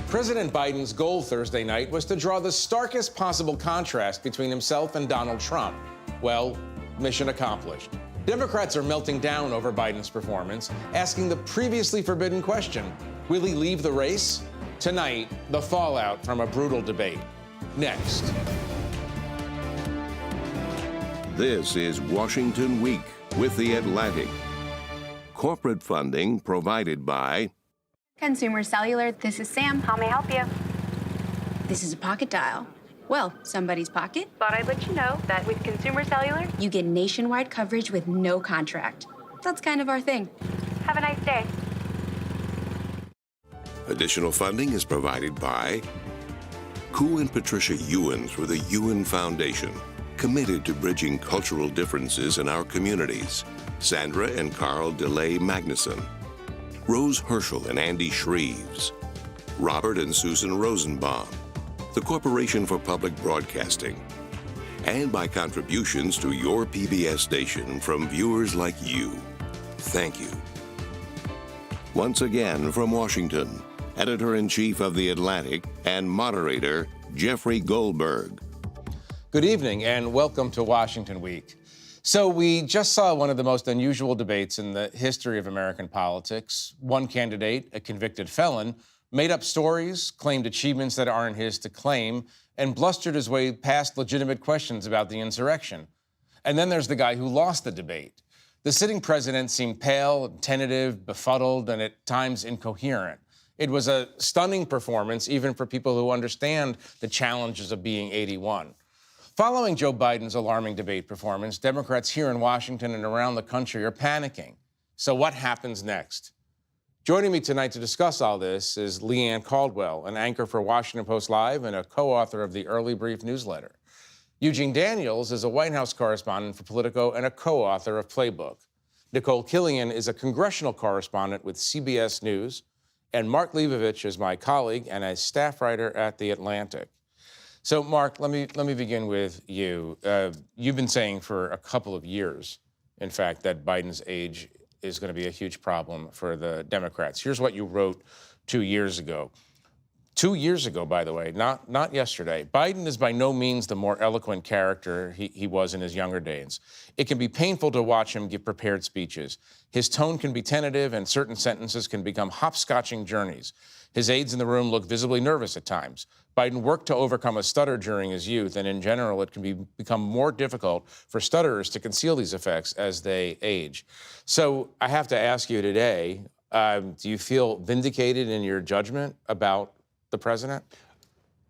President Biden's goal Thursday night was to draw the starkest possible contrast between himself and Donald Trump. Well, mission accomplished. Democrats are melting down over Biden's performance, asking the previously forbidden question, will he leave the race? Tonight, the fallout from a brutal debate. Next. This is Washington Week with The Atlantic. Corporate funding provided by Consumer Cellular, this is Sam. How may I help you? This is a pocket dial. Well, somebody's pocket. Thought I'd let you know that with Consumer Cellular, You get nationwide coverage with no contract. That's kind of our thing. have a nice day. Additional funding is provided by Koo and Patricia Ewens with the Ewen Foundation, committed to bridging cultural differences in our communities. Sandra and Carl DeLay Magnuson, Rose Herschel and Andy Shreves, Robert and Susan Rosenbaum, the Corporation for Public Broadcasting, and by contributions to your PBS station from viewers like you. Thank you. Once again from Washington, Editor-in-Chief of The Atlantic and moderator, Jeffrey Goldberg. Good evening and welcome to Washington Week. So we just saw one of the most unusual debates in the history of American politics. One candidate, a convicted felon, made up stories, claimed achievements that aren't his to claim, and blustered his way past legitimate questions about the insurrection. And then there's the guy who lost the debate. The sitting president seemed pale, tentative, befuddled, and at times incoherent. It was a stunning performance, even for people who understand the challenges of being 81. Following Joe Biden's alarming debate performance, Democrats here in Washington and around the country are panicking. So what happens next? Joining me tonight to discuss all this is Leigh Caldwell, an anchor for Washington Post Live and a co-author of the Early Brief newsletter. Eugene Daniels is a White House correspondent for Politico and a co-author of Playbook. Nikole Killion is a congressional correspondent with CBS News. And Mark Leibovich is my colleague and a staff writer at The Atlantic. So, Mark, let me begin with you. You've been saying for a couple of years, in fact, that Biden's age is going to be a huge problem for the Democrats. Here's what you wrote 2 years ago. 2 years ago, by the way, not yesterday. Biden is by no means the more eloquent character he was in his younger days. It can be painful to watch him give prepared speeches. His tone can be tentative, and certain sentences can become hopscotching journeys. His aides in the room look visibly nervous at times. Biden worked to overcome a stutter during his youth, and in general, it can become more difficult for stutterers to conceal these effects as they age. So I have to ask you today, do you feel vindicated in your judgment about the president?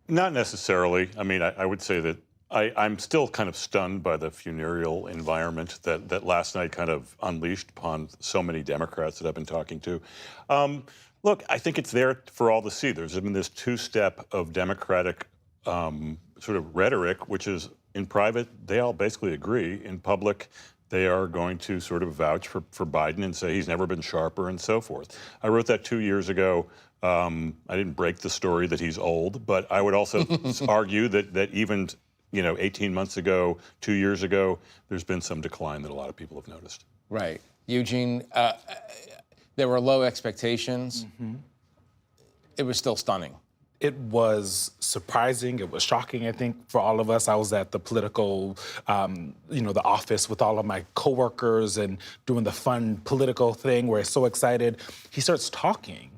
Not necessarily. I mean, I would say that I'm still kind of stunned by the funereal environment that last night kind of unleashed upon so many Democrats that I've been talking to. Look, I think it's there for all to see. There's been this two-step of Democratic sort of rhetoric, which is in private, they all basically agree. In public, they are going to sort of vouch for Biden and say he's never been sharper and so forth. I wrote that 2 years ago. I didn't break the story that he's old, but I would also argue that even 18 months ago, 2 years ago, there's been some decline that a lot of people have noticed. Right. Eugene, there were low expectations. Mm-hmm. It was still stunning. It was surprising. It was shocking, I think, for all of us. I was at the Politico, the office with all of my coworkers and doing the fun political thing where it's so excited. He starts talking.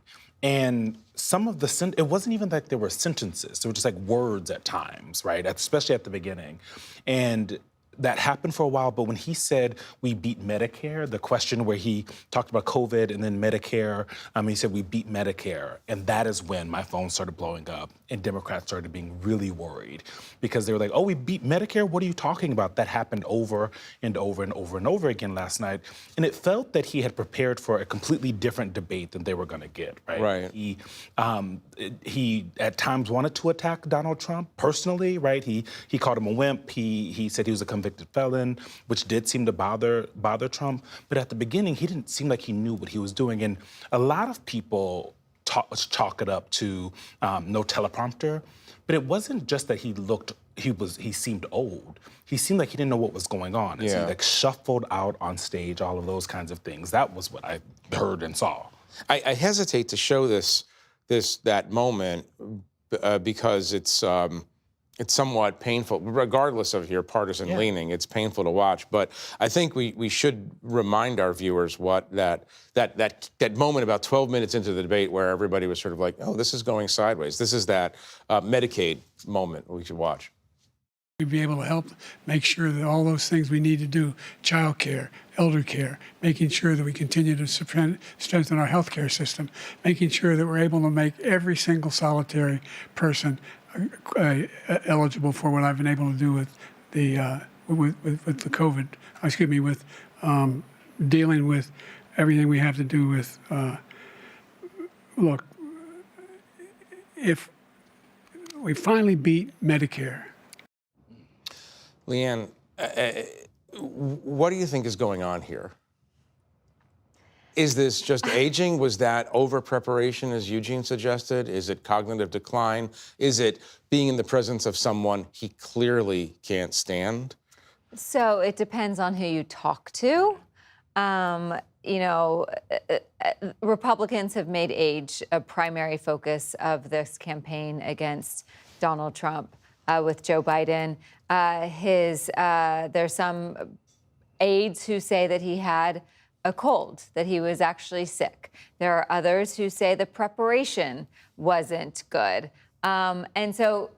And some of it wasn't even like there were sentences. They were just like words at times, right? Especially at the beginning. And that happened for a while, but when he said we beat Medicare, the question where he talked about COVID and then Medicare, he said we beat Medicare. And that is when my phone started blowing up and Democrats started being really worried because they were like, oh, we beat Medicare? What are you talking about? That happened over and over and over and over again last night. And it felt that he had prepared for a completely different debate than they were going to get, right? Right. He at times wanted to attack Donald Trump personally, right? He called him a wimp. He said he was a convicted felon, which did seem to bother Trump. But at the beginning, he didn't seem like he knew what he was doing. And a lot of people chalk it up to no teleprompter. But it wasn't just that he seemed old. He seemed like he didn't know what was going on. He seemed like shuffled out on stage, all of those kinds of things. That was what I heard and saw. I hesitate to show this that moment because it's somewhat painful, regardless of your partisan leaning. It's painful to watch, but I think we should remind our viewers what that moment about 12 minutes into the debate where everybody was sort of like, oh, this is going sideways. This is that Medicaid moment we should watch. We'd be able to help make sure that all those things we need to do, child care, elder care, making sure that we continue to strengthen our healthcare system, making sure that we're able to make every single solitary person eligible for what I've been able to do with the COVID, with dealing with everything we have to do with, look, if we finally beat Medicare. Leanne, what do you think is going on here? Is this just aging? Was that over-preparation, as Eugene suggested? Is it cognitive decline? Is it being in the presence of someone he clearly can't stand? So it depends on who you talk to. Republicans have made age a primary focus of this campaign against Donald Trump. With Joe Biden, there's some aides who say that he had a cold, that he was actually sick. There are others who say the preparation wasn't good. And so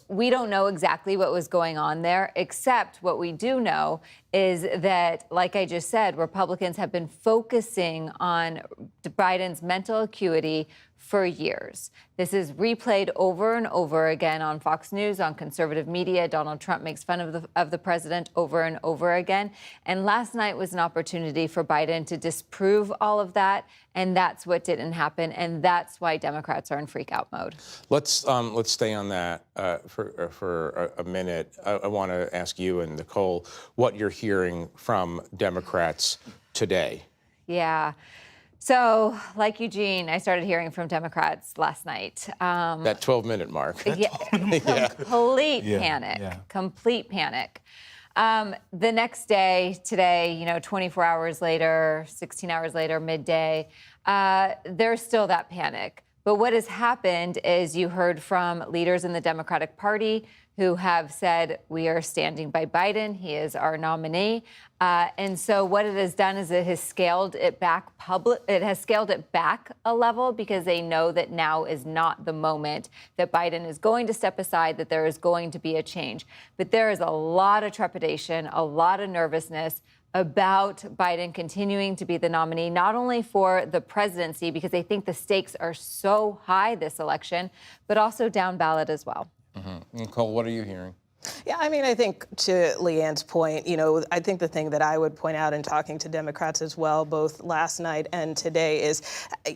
we don't know exactly what was going on there, except what we do know is that, like I just said, Republicans have been focusing on Biden's mental acuity for years. This is replayed over and over again on Fox News, on conservative media. Donald Trump makes fun of the president over and over again. And last night was an opportunity for Biden to disprove all of that, and that's what didn't happen, and that's why Democrats are in freak-out mode. Let's stay on that for a minute. I want to ask you and Nikole what you're hearing from Democrats today. Yeah. So, like Eugene, I started hearing from Democrats last night. That 12-minute mark. Complete panic. The next day, today, 24 hours later, 16 hours later, midday, there's still that panic. But what has happened is you heard from leaders in the Democratic Party who have said, we are standing by Biden. He is our nominee. And so what it has done is it has scaled it back a level because they know that now is not the moment that Biden is going to step aside, that there is going to be a change. But there is a lot of trepidation, a lot of nervousness about Biden continuing to be the nominee, not only for the presidency, because they think the stakes are so high this election, but also down ballot as well. Mm-hmm. Nikole, what are you hearing? Yeah, I mean, I think to Leanne's point, I think the thing that I would point out in talking to Democrats as well, both last night and today, is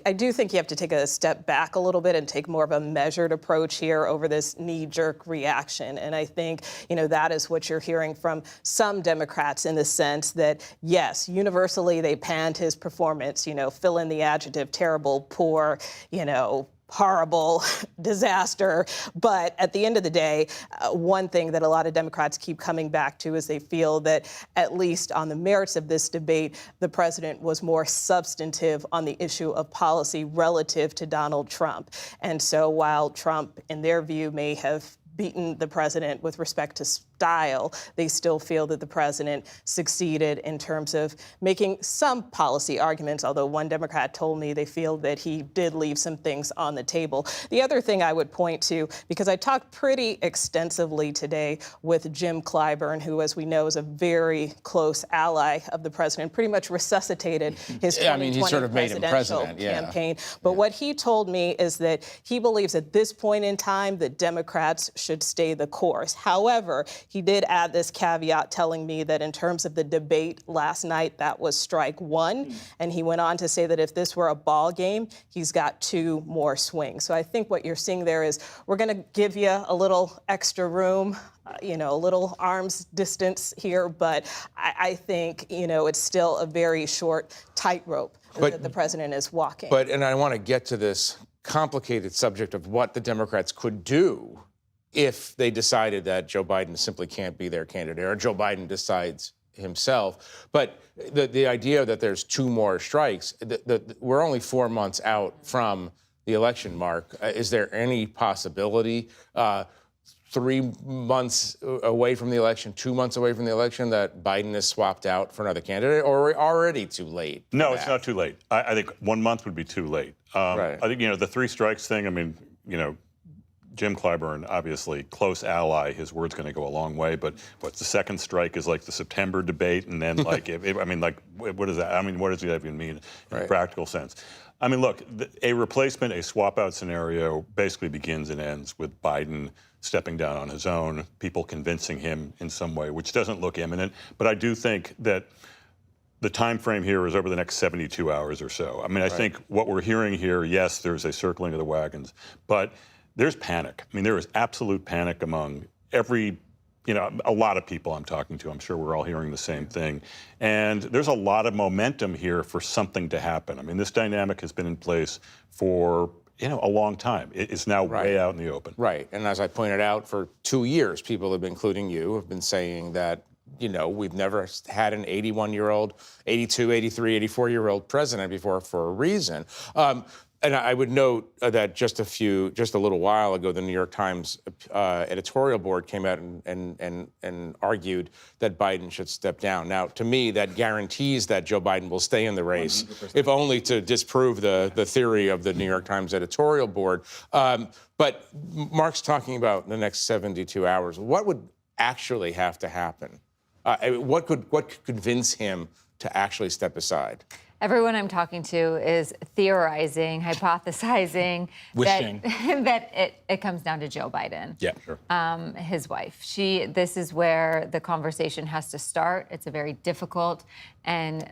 I do think you have to take a step back a little bit and take more of a measured approach here over this knee-jerk reaction. And I think, that is what you're hearing from some Democrats in the sense that, yes, universally they panned his performance, fill in the adjective terrible, poor, horrible, disaster. But at the end of the day, one thing that a lot of Democrats keep coming back to is they feel that, at least on the merits of this debate, the president was more substantive on the issue of policy relative to Donald Trump. And so while Trump, in their view, may have beaten the president with respect to style, they still feel that the president succeeded in terms of making some policy arguments, although one Democrat told me they feel that he did leave some things on the table. The other thing I would point to, because I talked pretty extensively today with Jim Clyburn, who, as we know, is a very close ally of the president, pretty much resuscitated his 2020 he sort of made him president, campaign. But what he told me is that he believes at this point in time that Democrats should stay the course. However, he did add this caveat telling me that in terms of the debate last night, that was strike one. And he went on to say that if this were a ball game, he's got 2 more swings. So I think what you're seeing there is we're going to give you a little extra room, a little arm's distance here. But I think, it's still a very short tightrope that the president is walking. And I want to get to this complicated subject of what the Democrats could do if they decided that Joe Biden simply can't be their candidate, or Joe Biden decides himself. But the idea that there's 2 more strikes, we're only 4 months out from the election, Mark. Is there any possibility 3 months away from the election, 2 months away from the election, that Biden is swapped out for another candidate, or are we already too late? No, it's not too late. I think 1 month would be too late. Right. I think, the 3 strikes thing, I mean, Jim Clyburn, obviously close ally, his word's going to go a long way, but what's the second strike is like the September debate, and then what is that? I mean, what does that even mean in a practical sense? I mean, look, a replacement, a swap-out scenario basically begins and ends with Biden stepping down on his own, people convincing him in some way, which doesn't look imminent. But I do think that the time frame here is over the next 72 hours or so. I mean, I think what we're hearing here, yes, there's a circling of the wagons, but there's panic. I mean, there is absolute panic among a lot of people I'm talking to. I'm sure we're all hearing the same thing. And there's a lot of momentum here for something to happen. I mean, this dynamic has been in place for a long time. It's now way out in the open. Right. And as I pointed out, for 2 years, people have been, including you, have been saying that, we've never had an 81-year-old, 82, 83, 84-year-old president before for a reason. And I would note that just a little while ago, the New York Times editorial board came out and argued that Biden should step down. Now, to me, that guarantees that Joe Biden will stay in the race, 100%. If only to disprove the theory of the New York Times editorial board. But Mark's talking about the next 72 hours. What would actually have to happen? What could convince him to actually step aside? Everyone I'm talking to is theorizing, hypothesizing, wishing that it comes down to Joe Biden. Yeah, sure. His wife. This is where the conversation has to start. It's a very difficult and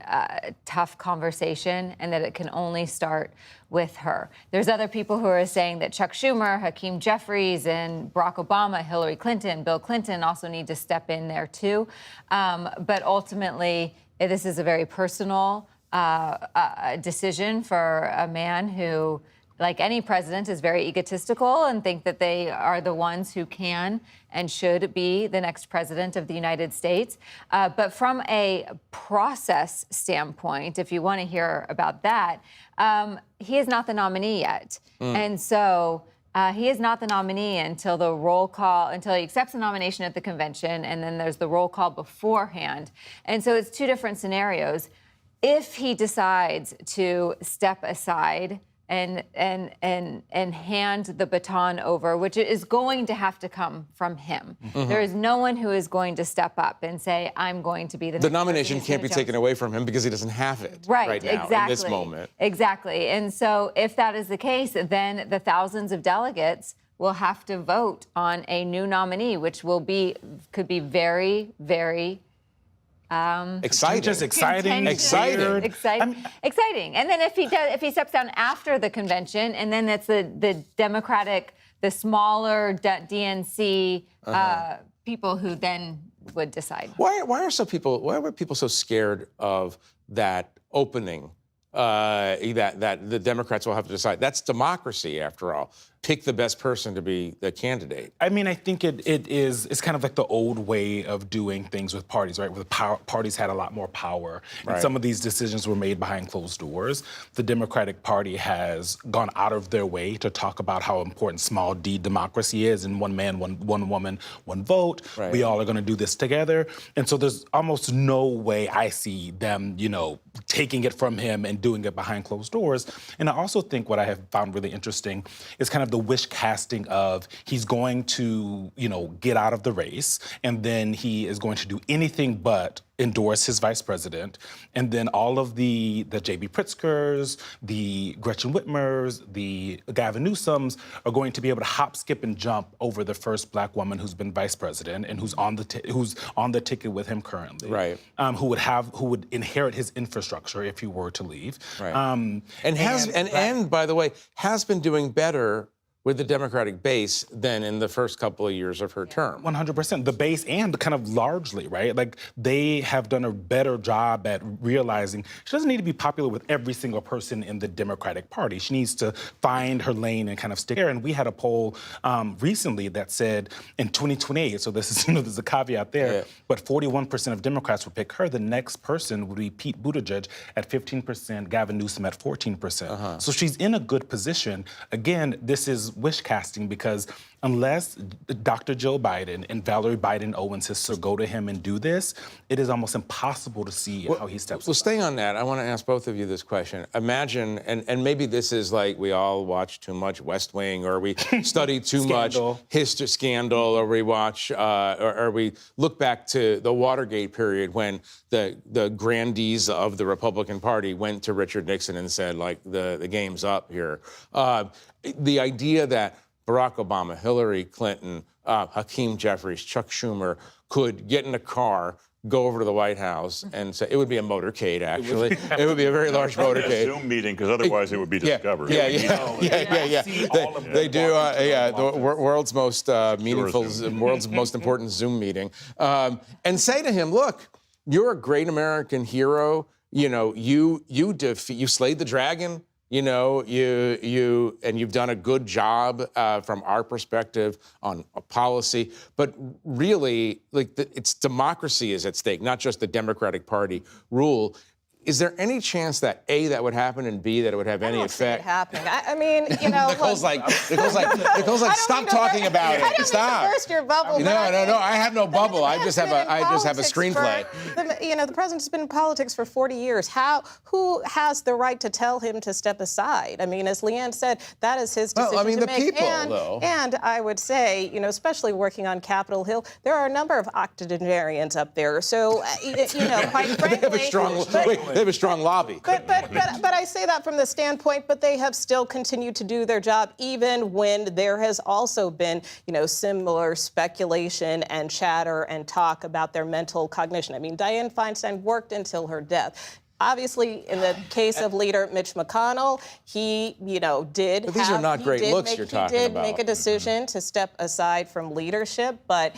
tough conversation, and that it can only start with her. There's other people who are saying that Chuck Schumer, Hakeem Jeffries, and Barack Obama, Hillary Clinton, Bill Clinton also need to step in there too. But ultimately, this is a very personal decision for a man who, like any president, is very egotistical and think that they are the ones who can and should be the next president of the United States. But from a process standpoint, if you want to hear about that, he is not the nominee yet. And so he is not the nominee until the roll call, until he accepts the nomination at the convention, and then there's the roll call beforehand. And so it's two different scenarios. If he decides to step aside and hand the baton over, which is going to have to come from him. Mm-hmm. There is no one who is going to step up and say, I'm going to be the nomination can't be taken away from him because he doesn't have it right now, exactly, in this moment. Exactly. And so if that is the case, then the thousands of delegates will have to vote on a new nominee, which could be very, very exciting. Just exciting. Exciting. And then if he steps down after the convention, and then it's the Democratic, the smaller DNC people who then would decide. Why were people so scared of that opening? That the Democrats will have to decide. That's democracy, after all. Pick the best person to be the candidate. I mean, I think it's kind of like the old way of doing things with parties, right? Where parties had a lot more power. And some of these decisions were made behind closed doors. The Democratic Party has gone out of their way to talk about how important small d democracy is, and one man, one woman, one vote. Right. We all are going to do this together. And so there's almost no way I see them, taking it from him and doing it behind closed doors. And I also think what I have found really interesting is kind of the wish casting of he's going to, get out of the race, and then he is going to do anything but endorse his vice president. And then all of the J.B. Pritzkers, the Gretchen Whitmers, the Gavin Newsoms are going to be able to hop, skip, and jump over the first black woman who's been vice president and who's on the ticket with him currently. Right. Who would inherit his infrastructure if he were to leave. Right. And by the way, has been doing better with the Democratic base than in the first couple of years of her term. 100%. The base and kind of largely, right? Like, they have done a better job at realizing she doesn't need to be popular with every single person in the Democratic Party. She needs to find her lane and kind of stick there. And we had a poll recently that said in 2028, so this is, there's a caveat there, but 41% of Democrats would pick her. The next person would be Pete Buttigieg at 15%, Gavin Newsom at 14%. So she's in a good position. Again, this is wish casting, because unless Dr. Joe Biden and Valerie Biden Owens' sister go to him and do this, it is almost impossible to see how he steps Well, staying on that, I want to ask both of you this question. Imagine, and maybe this is like we all watch too much West Wing, or we study too much history scandal, or we watch, or we look back to the Watergate period when the grandees of the Republican Party went to Richard Nixon and said, like, the game's up here. The idea that Barack Obama, Hillary Clinton, Hakeem Jeffries, Chuck Schumer could get in a car, go over to the White House, and say, it would be a motorcade, actually. It would be a very large motorcade. A Zoom meeting, because otherwise it would be discovered. Yeah. They do, the world's most meaningful, world's most important Zoom meeting. And say to him, look, you're a great American hero. You slayed the dragon. You've done a good job from our perspective on policy, but really, it's democracy is at stake, not just the Democratic Party rule. Is there any chance that A, that would happen, and B, that it would have any effect? Happening. I mean, Nicole's like, stop talking about it. I don't Stop. mean to burst your bubble. No. I have no bubble. I just have a screenplay. The president's been in politics for 40 years. Who has the right to tell him to step aside? I mean, as Leanne said, that is his decision to make. The people, though. And I would say, especially working on Capitol Hill, there are a number of octogenarians up there. So, quite frankly, they have a strong lobby. But I say that from the standpoint, but they have still continued to do their job, even when there has also been, similar speculation and chatter and talk about their mental cognition. I mean, Dianne Feinstein worked until her death. Obviously, in the case of Leader Mitch McConnell, he, did. But these are not great looks you're talking about. He did make a decision to step aside from leadership, but,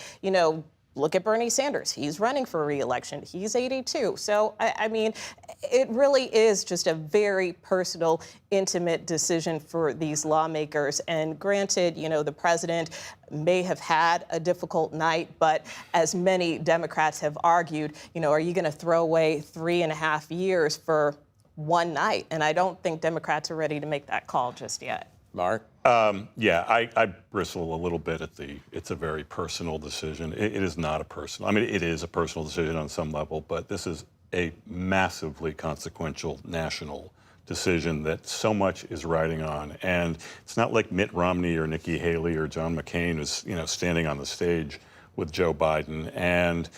look at Bernie Sanders. He's running for re-election. He's 82. So, I mean, it really is just a very personal, intimate decision for these lawmakers. And granted, the president may have had a difficult night, but as many Democrats have argued, are you going to throw away 3.5 years for one night? And I don't think Democrats are ready to make that call just yet. Mark? I bristle a little bit at it's a very personal decision. It is not a personal, it is a personal decision on some level, but this is a massively consequential national decision that so much is riding on. And it's not like Mitt Romney or Nikki Haley or John McCain is, standing on the stage with Joe Biden. And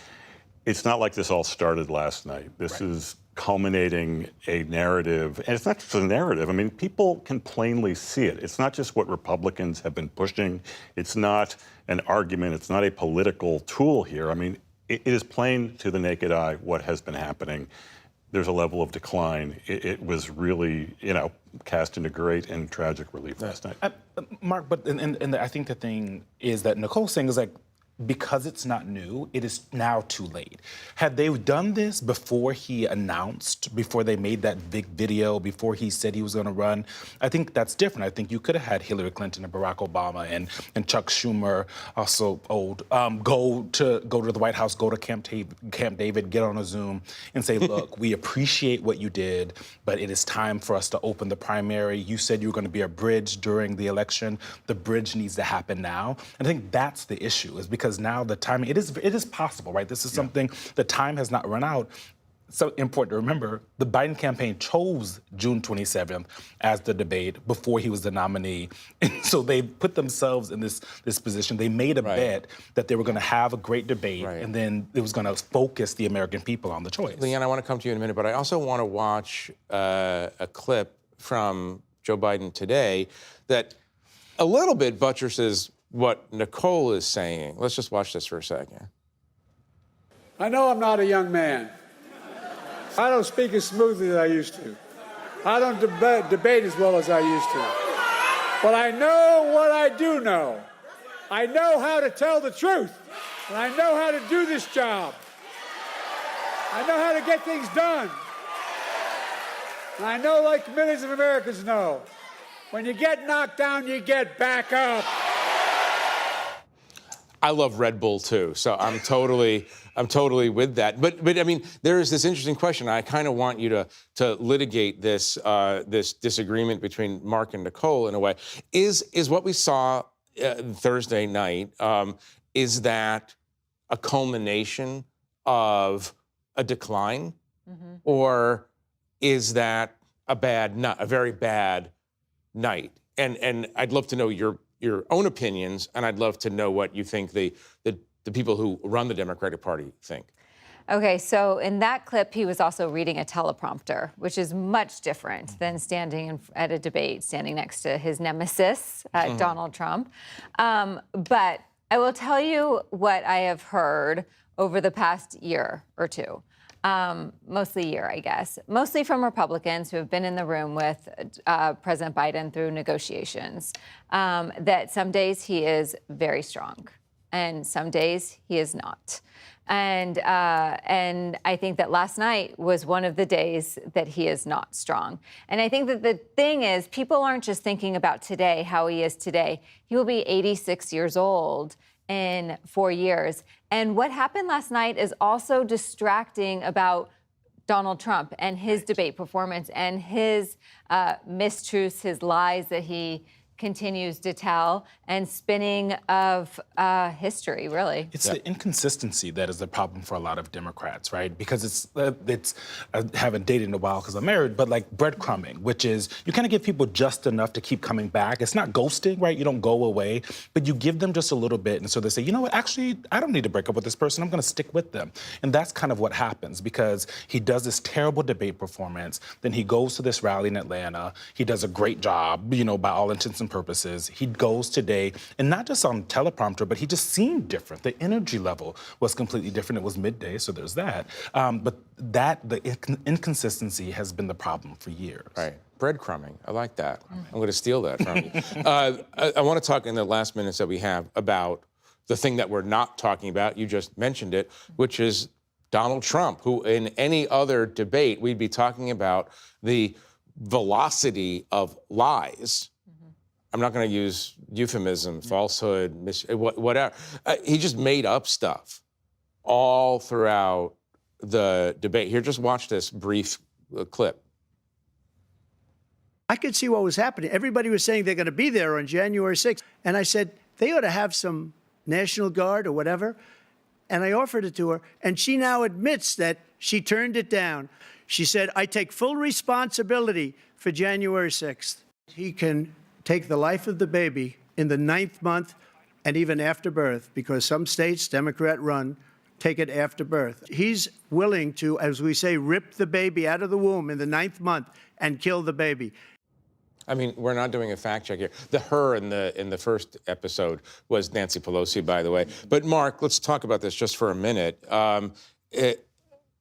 it's not like this all started last night. This is culminating a narrative, and it's not just a narrative. People can plainly see it. It's not just what Republicans have been pushing. It's not an argument. It's not a political tool here. It is plain to the naked eye what has been happening. There's a level of decline. It was really, cast into great and tragic relief last night. Mark, but and I think the thing is that Nicole's saying is because it's not new, it is now too late. Had they done this before he announced, before they made that big video, before he said he was going to run, I think that's different. I think you could have had Hillary Clinton and Barack Obama and Chuck Schumer, also old, go to the White House, go to Camp David, get on a Zoom and say, look, we appreciate what you did, but it is time for us to open the primary. You said you were going to be a bridge during the election. The bridge needs to happen now. And I think that's the issue, is because now the timing, it is possible, right? This is something, the time has not run out. So important to remember, the Biden campaign chose June 27th as the debate before he was the nominee. And so they put themselves in this position. They made a bet that they were going to have a great debate, and then it was going to focus the American people on the choice. Leanne, I want to come to you in a minute, but I also want to watch a clip from Joe Biden today that a little bit buttresses what Nikole is saying. Let's just watch this for a second. I know I'm not a young man. I don't speak as smoothly as I used to. I don't debate as well as I used to. But I know what I do know. I know how to tell the truth, and I know how to do this job. I know how to get things done. And I know, like millions of Americans know, when you get knocked down, you get back up. I love Red Bull too, so I'm totally with that. But I mean, there is this interesting question. I kind of want you to litigate this this disagreement between Mark and Nikole in a way. Is what we saw Thursday night? Is that a culmination of a decline, or is that a very bad night? And I'd love to know your own opinions, and I'd love to know what you think the people who run the Democratic Party think. Okay, so in that clip, he was also reading a teleprompter, which is much different than standing at a debate, standing next to his nemesis, Donald Trump. But I will tell you what I have heard over the past year or two. Mostly year, I guess. Mostly from Republicans who have been in the room with President Biden through negotiations, that some days he is very strong, and some days he is not. And I think that last night was one of the days that he is not strong. And I think that the thing is, people aren't just thinking about today, how he is today. He will be 86 years old in 4 years. And what happened last night is also distracting about Donald Trump and his debate performance and his mistruths, his lies that he continues to tell, and spinning of history, really. It's the inconsistency that is the problem for a lot of Democrats, right? Because it's I haven't dated in a while because I'm married, but like breadcrumbing, which is you kind of give people just enough to keep coming back. It's not ghosting, right? You don't go away, but you give them just a little bit. And so they say, you know what, actually, I don't need to break up with this person. I'm going to stick with them. And that's kind of what happens because he does this terrible debate performance. Then he goes to this rally in Atlanta. He does a great job, by all intents and purposes. He goes today, and not just on teleprompter, but he just seemed different. The energy level was completely different. It was midday, so there's that. But the inconsistency has been the problem for years. Right. Breadcrumbing. I like that. I'm going to steal that from you. I want to talk in the last minutes that we have about the thing that we're not talking about. You just mentioned it, which is Donald Trump, who in any other debate, we'd be talking about the velocity of lies. I'm not going to use euphemism, falsehood, whatever. He just made up stuff all throughout the debate. Here, just watch this brief clip. I could see what was happening. Everybody was saying they're going to be there on January 6th. And I said, they ought to have some National Guard or whatever. And I offered it to her. And she now admits that she turned it down. She said, I take full responsibility for January 6th. He can take the life of the baby in the 9th month and even after birth, because some states, Democrat run, take it after birth. He's willing to, as we say, rip the baby out of the womb in the 9th month and kill the baby. I mean, we're not doing a fact check here. The her in the first episode was Nancy Pelosi, by the way. But Mark, let's talk about this just for a minute.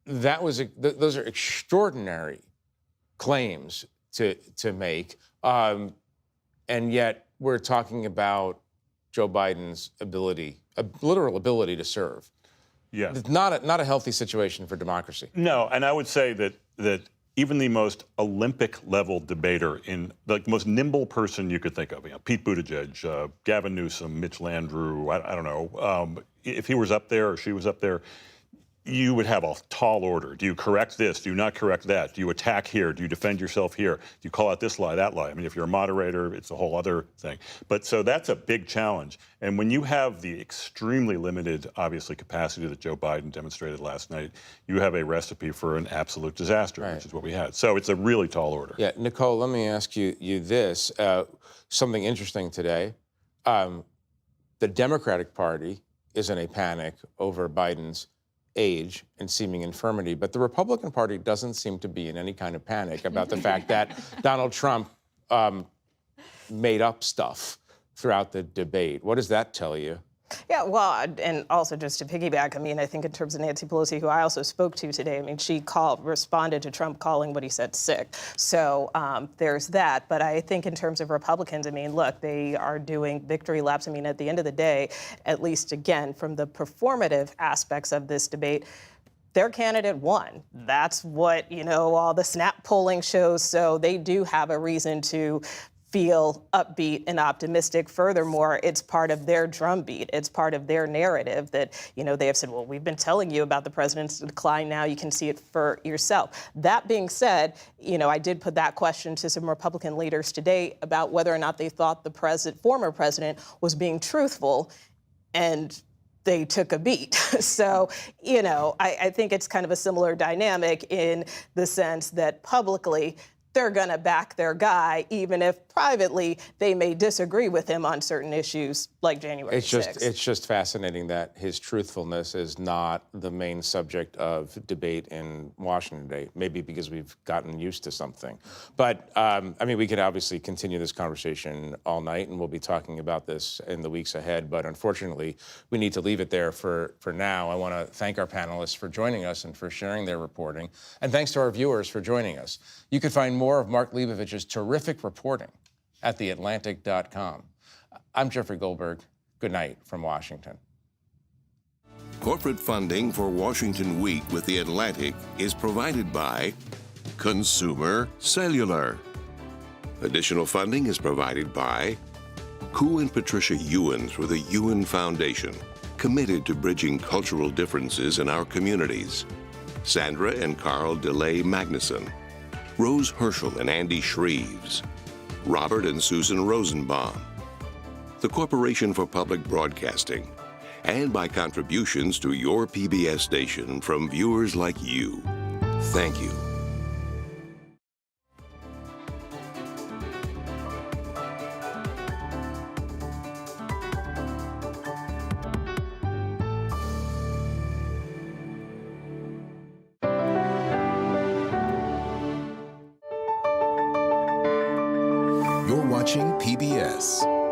Those are extraordinary claims to make. And yet we're talking about Joe Biden's literal ability to serve. Yeah. It's not a healthy situation for democracy. No, and I would say that even the most Olympic-level debater, the most nimble person you could think of, Pete Buttigieg, Gavin Newsom, Mitch Landrieu, I don't know, if he was up there or she was up there, you would have a tall order. Do you correct this? Do you not correct that? Do you attack here? Do you defend yourself here? Do you call out this lie, that lie? I mean, if you're a moderator, it's a whole other thing. But so that's a big challenge. And when you have the extremely limited, obviously, capacity that Joe Biden demonstrated last night, you have a recipe for an absolute disaster, right, which is what we had. So it's a really tall order. Yeah, Nikole, let me ask you this. Something interesting today. The Democratic Party is in a panic over Biden's age and seeming infirmity, but the Republican Party doesn't seem to be in any kind of panic about the fact that Donald Trump made up stuff throughout the debate. What does that tell you? Yeah, well, and also just to piggyback, I mean, I think in terms of Nancy Pelosi, who I also spoke to today, I mean, she responded to Trump calling what he said sick. So there's that. But I think in terms of Republicans, I mean, look, they are doing victory laps. I mean, at the end of the day, at least again, from the performative aspects of this debate, their candidate won. That's what, all the snap polling shows. So they do have a reason to feel upbeat and optimistic. Furthermore, it's part of their drumbeat. It's part of their narrative that, they have said, well, we've been telling you about the president's decline. Now you can see it for yourself. That being said, I did put that question to some Republican leaders today about whether or not they thought the former president was being truthful, and they took a beat. So, I think it's kind of a similar dynamic in the sense that publicly, they're going to back their guy, even if privately they may disagree with him on certain issues like January 6th. It's just fascinating that his truthfulness is not the main subject of debate in Washington today, maybe because we've gotten used to something. But, we could obviously continue this conversation all night, and we'll be talking about this in the weeks ahead. But unfortunately, we need to leave it there for now. I want to thank our panelists for joining us and for sharing their reporting. And thanks to our viewers for joining us. You can find more of Mark Leibovich's terrific reporting at theatlantic.com. I'm Jeffrey Goldberg. Good night from Washington. Corporate funding for Washington Week with The Atlantic is provided by Consumer Cellular. Additional funding is provided by Koo and Patricia Ewens for the Ewen Foundation, committed to bridging cultural differences in our communities. Sandra and Carl DeLay Magnuson. Rose Herschel and Andy Shreves, Robert and Susan Rosenbaum, the Corporation for Public Broadcasting, and by contributions to your PBS station from viewers like you. Thank you. You're watching PBS.